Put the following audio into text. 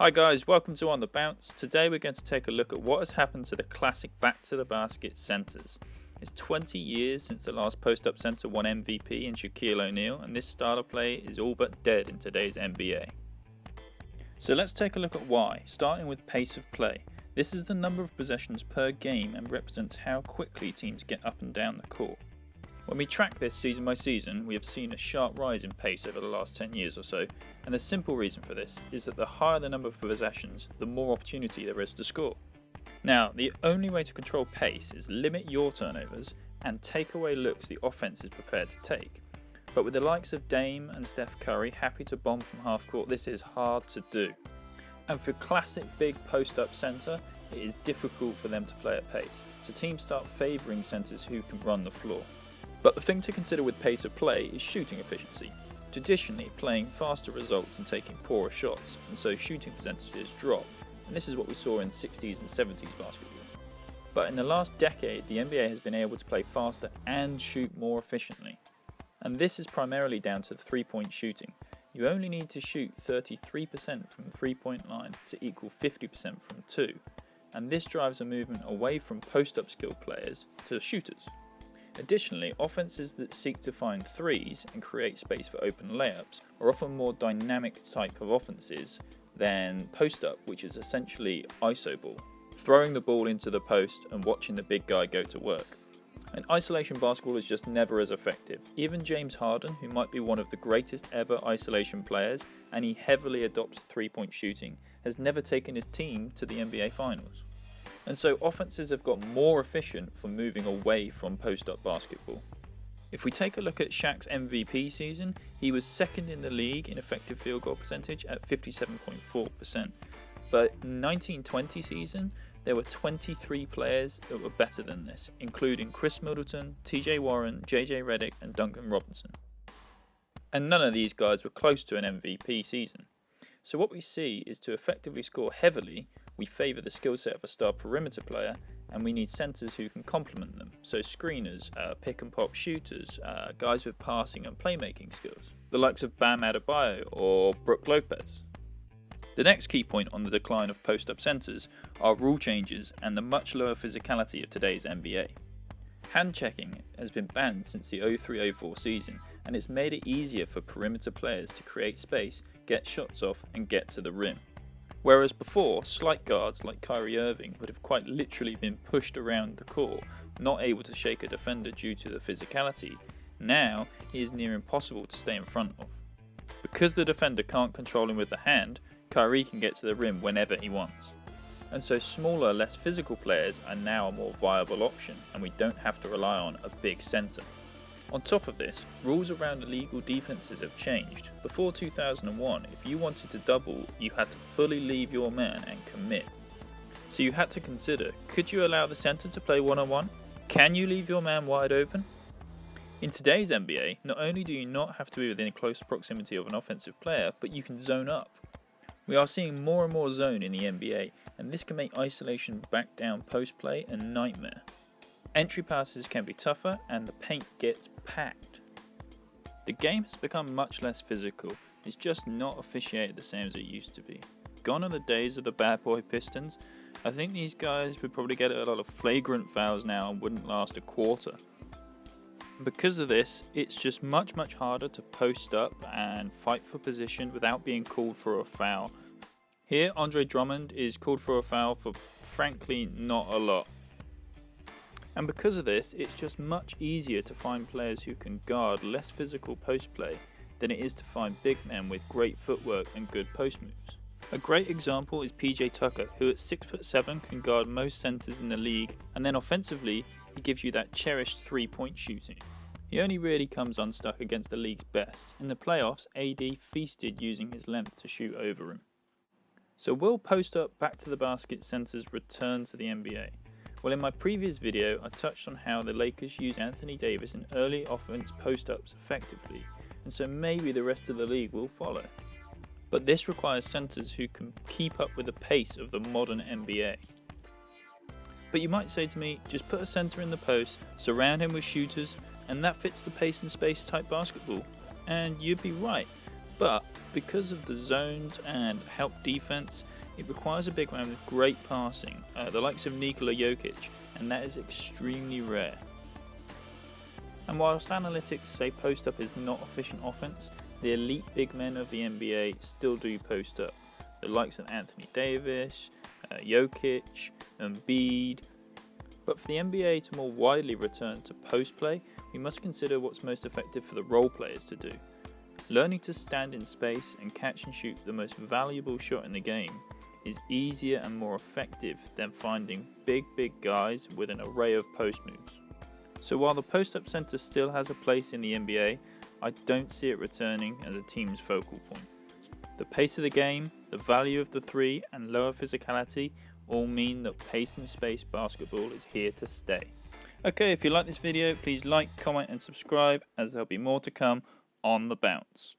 Hi guys, welcome to On The Bounce. Today we're going to take a look at what has happened to the classic back to the basket centres. It's 20 years since the last post-up centre won MVP in Shaquille O'Neal, and this style of play is all but dead in today's NBA. So let's take a look at why, starting with pace of play. This is the number of possessions per game and represents how quickly teams get up and down the court. When we track this season by season, we have seen a sharp rise in pace over the last 10 years or so, and the simple reason for this is that the higher the number of possessions, the more opportunity there is to score. Now, the only way to control pace is limit your turnovers and take away looks the offense is prepared to take. But with the likes of Dame and Steph Curry happy to bomb from half court, this is hard to do. And for classic big post-up centre, it is difficult for them to play at pace, so teams start favouring centres who can run the floor. But the thing to consider with pace of play is shooting efficiency. Traditionally, playing faster results in taking poorer shots, and so shooting percentages drop, and this is what we saw in 60s and 70s basketball. But in the last decade, the NBA has been able to play faster and shoot more efficiently. And this is primarily down to the three-point shooting. You only need to shoot 33% from the three-point line to equal 50% from two, and this drives a movement away from post-up skilled players to shooters. Additionally, offenses that seek to find threes and create space for open layups are often more dynamic type of offenses than post-up, which is essentially iso ball, throwing the ball into the post and watching the big guy go to work. And isolation basketball is just never as effective. Even James Harden, who might be one of the greatest ever isolation players, and he heavily adopts three-point shooting, has never taken his team to the NBA Finals. And so offenses have got more efficient for moving away from post-up basketball. If we take a look at Shaq's MVP season, he was second in the league in effective field goal percentage at 57.4%. But in the 1920 season, there were 23 players that were better than this, including Chris Middleton, TJ Warren, JJ Redick and Duncan Robinson. And none of these guys were close to an MVP season. So what we see is to effectively score heavily, we favour the skill set of a star perimeter player, and we need centres who can complement them. So screeners, pick and pop shooters, guys with passing and playmaking skills, the likes of Bam Adebayo or Brook Lopez. The next key point on the decline of post-up centres are rule changes and the much lower physicality of today's NBA. Hand checking has been banned since the 03-04 season, and it's made it easier for perimeter players to create space, get shots off and get to the rim. Whereas before, slight guards like Kyrie Irving would have quite literally been pushed around the court, not able to shake a defender due to the physicality, now he is near impossible to stay in front of. Because the defender can't control him with the hand, Kyrie can get to the rim whenever he wants. And so smaller, less physical players are now a more viable option, and we don't have to rely on a big centre. On top of this, rules around illegal defences have changed. Before 2001, if you wanted to double, you had to fully leave your man and commit. So you had to consider, could you allow the centre to play one-on-one? Can you leave your man wide open? In today's NBA, not only do you not have to be within close proximity of an offensive player, but you can zone up. We are seeing more and more zone in the NBA, and this can make isolation back down post play a nightmare. Entry passes can be tougher and the paint gets packed. The game has become much less physical, it's just not officiated the same as it used to be. Gone are the days of the bad boy Pistons. I think these guys would probably get a lot of flagrant fouls now and wouldn't last a quarter. Because of this, it's just much harder to post up and fight for position without being called for a foul. Here, Andre Drummond is called for a foul for frankly not a lot. And because of this, it's just much easier to find players who can guard less physical post play than it is to find big men with great footwork and good post moves. A great example is PJ Tucker, who at 6'7" can guard most centres in the league, and then offensively, he gives you that cherished three-point shooting. He only really comes unstuck against the league's best. In the playoffs, AD feasted using his length to shoot over him. So will post-up back to the basket centres return to the NBA? Well, in my previous video, I touched on how the Lakers use Anthony Davis in early offense post-ups effectively, and so maybe the rest of the league will follow. But this requires centres who can keep up with the pace of the modern NBA. But you might say to me, just put a centre in the post, surround him with shooters, and that fits the pace and space type basketball. And you'd be right. But because of the zones and help defense, It requires a big man with great passing, the likes of Nikola Jokic, and that is extremely rare. And whilst analytics say post-up is not efficient offense, the elite big men of the NBA still do post-up. The likes of Anthony Davis, Jokic, Embiid. But for the NBA to more widely return to post-play, we must consider what's most effective for the role players to do. Learning to stand in space and catch and shoot the most valuable shot in the game is easier and more effective than finding big guys with an array of post moves. So while the post-up center still has a place in the NBA, I don't see it returning as a team's focal point. The pace of the game, the value of the three, and lower physicality all mean that pace and space basketball is here to stay. Okay, if you like this video, please like, comment and subscribe, as there'll be more to come on the bounce.